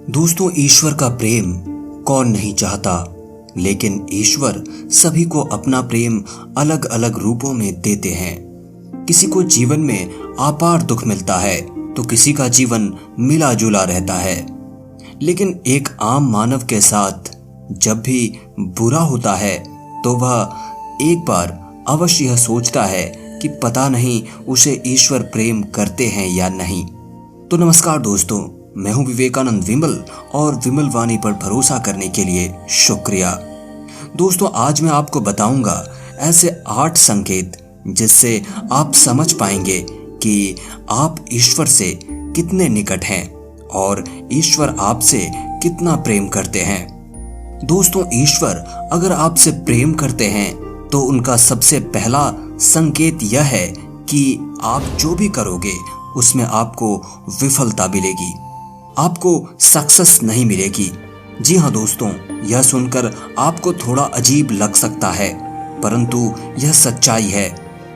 दोस्तों, ईश्वर का प्रेम कौन नहीं चाहता, लेकिन ईश्वर सभी को अपना प्रेम अलग अलग रूपों में देते हैं। किसी को जीवन में अपार दुख मिलता है तो किसी का जीवन मिला जुला रहता है। लेकिन एक आम मानव के साथ जब भी बुरा होता है तो वह एक बार अवश्य यह सोचता है कि पता नहीं उसे ईश्वर प्रेम करते हैं या नहीं। तो नमस्कार दोस्तों, मैं हूं विवेकानंद विमल और विमल वाणी पर भरोसा करने के लिए शुक्रिया। दोस्तों, आज मैं आपको बताऊंगा ऐसे 8 संकेत जिससे आप समझ पाएंगे कि आप ईश्वर से कितने निकट हैं और ईश्वर आपसे कितना प्रेम करते हैं। दोस्तों, ईश्वर अगर आपसे प्रेम करते हैं तो उनका सबसे पहला संकेत यह है कि आप जो भी करोगे उसमें आपको विफलता मिलेगी, आपको सक्सेस नहीं मिलेगी। जी हाँ दोस्तों, यह सुनकर आपको थोड़ा अजीब लग सकता है, परंतु यह सच्चाई है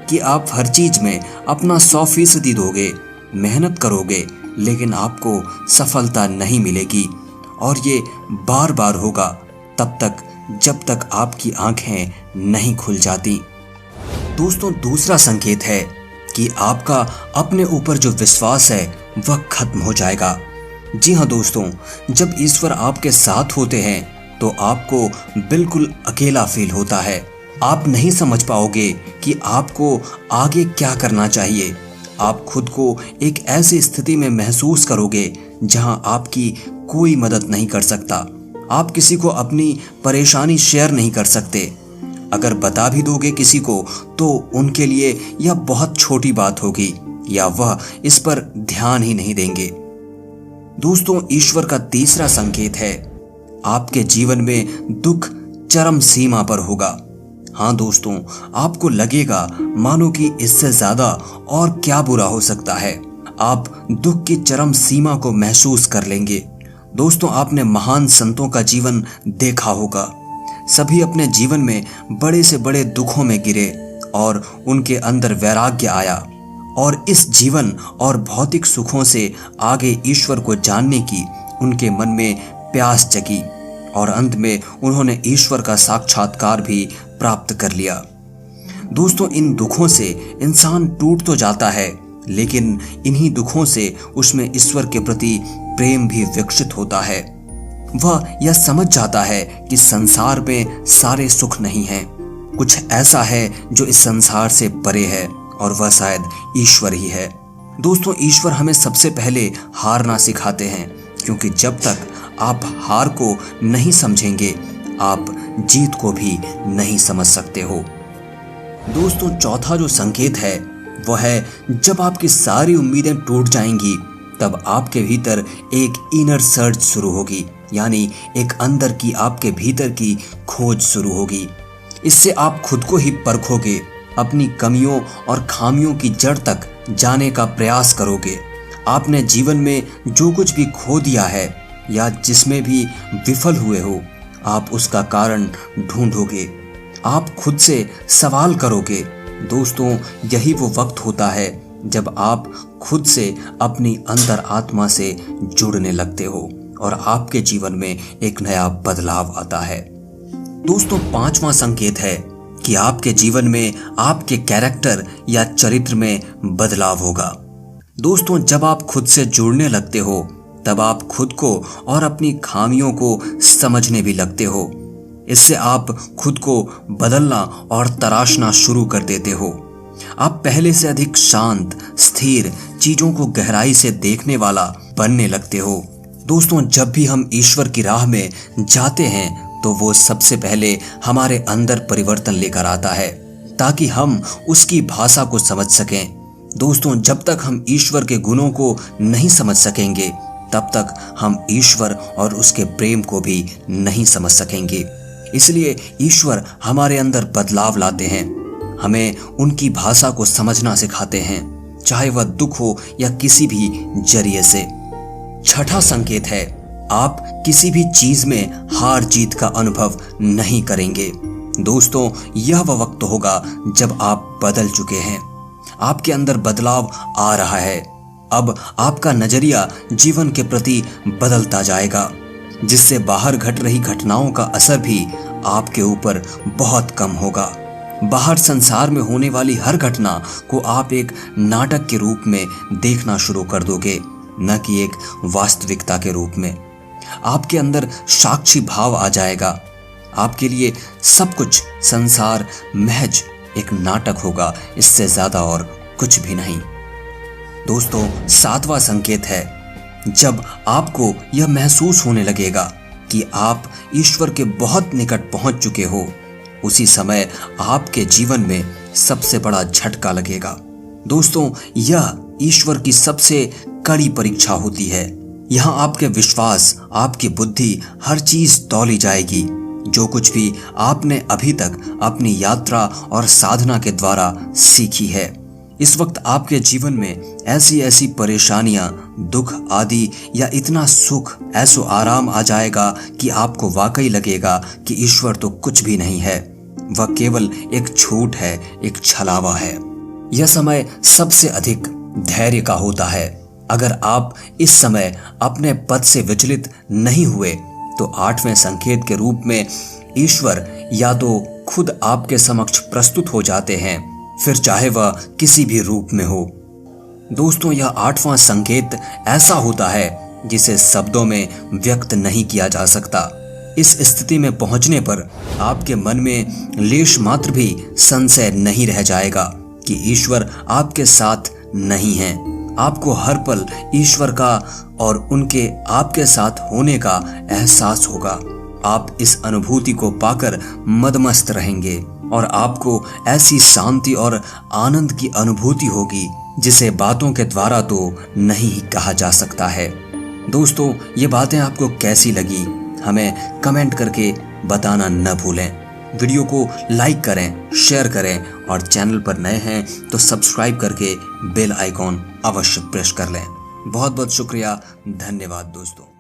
कि आप हर चीज में अपना 100% दोगे, मेहनत करोगे, लेकिन आपको सफलता नहीं मिलेगी। और ये बार बार होगा तब तक जब तक आपकी आंखें नहीं खुल जाती। दोस्तों, दूसरा संकेत है कि आपका अपने ऊपर जो विश्वास है वह खत्म हो जाएगा। जी हाँ दोस्तों, जब ईश्वर आपके साथ होते हैं तो आपको बिल्कुल अकेला फील होता है। आप नहीं समझ पाओगे कि आपको आगे क्या करना चाहिए। आप खुद को एक ऐसी स्थिति में महसूस करोगे जहां आपकी कोई मदद नहीं कर सकता। आप किसी को अपनी परेशानी शेयर नहीं कर सकते। अगर बता भी दोगे किसी को तो उनके लिए यह बहुत छोटी बात होगी या वह इस पर ध्यान ही नहीं देंगे। दोस्तों, ईश्वर का तीसरा संकेत है आपके जीवन में दुख चरम सीमा पर होगा। हाँ दोस्तों, आपको लगेगा मानो कि इससे ज्यादा और क्या बुरा हो सकता है। आप दुख की चरम सीमा को महसूस कर लेंगे। दोस्तों, आपने महान संतों का जीवन देखा होगा। सभी अपने जीवन में बड़े से बड़े दुखों में गिरे और उनके अंदर वैराग्य आया और इस जीवन और भौतिक सुखों से आगे ईश्वर को जानने की उनके मन में प्यास जगी और अंत में उन्होंने ईश्वर का साक्षात्कार भी प्राप्त कर लिया। दोस्तों, इन दुखों से इंसान टूट तो जाता है, लेकिन इन्हीं दुखों से उसमें ईश्वर के प्रति प्रेम भी विकसित होता है। वह यह समझ जाता है कि संसार में सारे सुख नहीं हैं, कुछ ऐसा है जो इस संसार से परे है और वह शायद ईश्वर ही है। दोस्तों, ईश्वर हमें सबसे पहले हारना सिखाते हैं, क्योंकि जब तक आप हार को नहीं समझेंगे आप जीत को भी नहीं समझ सकते हो। दोस्तों, चौथा जो संकेत है वह है जब आपकी सारी उम्मीदें टूट जाएंगी तब आपके भीतर एक इनर सर्च शुरू होगी, यानी एक अंदर की आपके भीतर की खोज शुरू होगी। इससे आप खुद को ही परखोगे, अपनी कमियों और खामियों की जड़ तक जाने का प्रयास करोगे। आपने जीवन में जो कुछ भी खो दिया है या जिसमें भी विफल हुए हो, आप उसका कारण ढूंढोगे, आप खुद से सवाल करोगे। दोस्तों, यही वो वक्त होता है जब आप खुद से अपनी अंतर आत्मा से जुड़ने लगते हो और आपके जीवन में एक नया बदलाव आता है। दोस्तों, 5वां संकेत है कि आपके जीवन में आपके कैरेक्टर या चरित्र में बदलाव होगा। दोस्तों, जब आप खुद से जुड़ने लगते हो तब आप खुद को और अपनी खामियों को समझने भी लगते हो। इससे आप खुद को बदलना और तराशना शुरू कर देते हो। आप पहले से अधिक शांत, स्थिर, चीजों को गहराई से देखने वाला बनने लगते हो। दोस्तों, जब भी हम ईश्वर की राह में जाते हैं तो वो सबसे पहले हमारे अंदर परिवर्तन लेकर आता है ताकि हम उसकी भाषा को समझ सकें। दोस्तों, जब तक हम ईश्वर के गुणों को नहीं समझ सकेंगे तब तक हम ईश्वर और उसके प्रेम को भी नहीं समझ सकेंगे। इसलिए ईश्वर हमारे अंदर बदलाव लाते हैं, हमें उनकी भाषा को समझना सिखाते हैं, चाहे वह दुख हो या किसी भी जरिए से। 6ठा संकेत है आप किसी भी चीज में हार जीत का अनुभव नहीं करेंगे। दोस्तों, यह वह वक्त होगा जब आप बदल चुके हैं, आपके अंदर बदलाव आ रहा है। अब आपका नजरिया जीवन के प्रति बदलता जाएगा, जिससे बाहर घट रही घटनाओं का असर भी आपके ऊपर बहुत कम होगा। बाहर संसार में होने वाली हर घटना को आप एक नाटक के रूप में देखना शुरू कर दोगे, न कि एक वास्तविकता के रूप में। आपके अंदर साक्षी भाव आ जाएगा। आपके लिए सब कुछ संसार महज एक नाटक होगा, इससे ज्यादा और कुछ भी नहीं। दोस्तों, 7वां संकेत है, जब आपको यह महसूस होने लगेगा कि आप ईश्वर के बहुत निकट पहुंच चुके हो, उसी समय आपके जीवन में सबसे बड़ा झटका लगेगा। दोस्तों, यह ईश्वर की सबसे कड़ी परीक्षा होती है। यहाँ आपके विश्वास, आपकी बुद्धि, हर चीज तौली जाएगी। जो कुछ भी आपने अभी तक अपनी यात्रा और साधना के द्वारा सीखी है, इस वक्त आपके जीवन में ऐसी ऐसी परेशानियां, दुख आदि या इतना सुख, ऐसो आराम आ जाएगा कि आपको वाकई लगेगा कि ईश्वर तो कुछ भी नहीं है, वह केवल एक झूठ है, एक छलावा है। यह समय सबसे अधिक धैर्य का होता है। अगर आप इस समय अपने पद से विचलित नहीं हुए तो 8वें संकेत के रूप में ईश्वर या तो खुद आपके समक्ष प्रस्तुत हो जाते हैं, फिर चाहे वह किसी भी रूप में हो। दोस्तों, यह 8वां संकेत ऐसा होता है जिसे शब्दों में व्यक्त नहीं किया जा सकता। इस स्थिति में पहुंचने पर आपके मन में लेश मात्र भी संशय नहीं रह जाएगा कि ईश्वर आपके साथ नहीं है। आपको हर पल ईश्वर का और उनके आपके साथ होने का एहसास होगा। आप इस अनुभूति को पाकर मदमस्त रहेंगे और आपको ऐसी शांति और आनंद की अनुभूति होगी जिसे बातों के द्वारा तो नहीं कहा जा सकता है। दोस्तों, ये बातें आपको कैसी लगी, हमें कमेंट करके बताना न भूलें। वीडियो को लाइक करें, शेयर करें और चैनल पर नए हैं तो सब्सक्राइब करके बेल आइकॉन अवश्य प्रेस कर लें। बहुत बहुत शुक्रिया, धन्यवाद दोस्तों।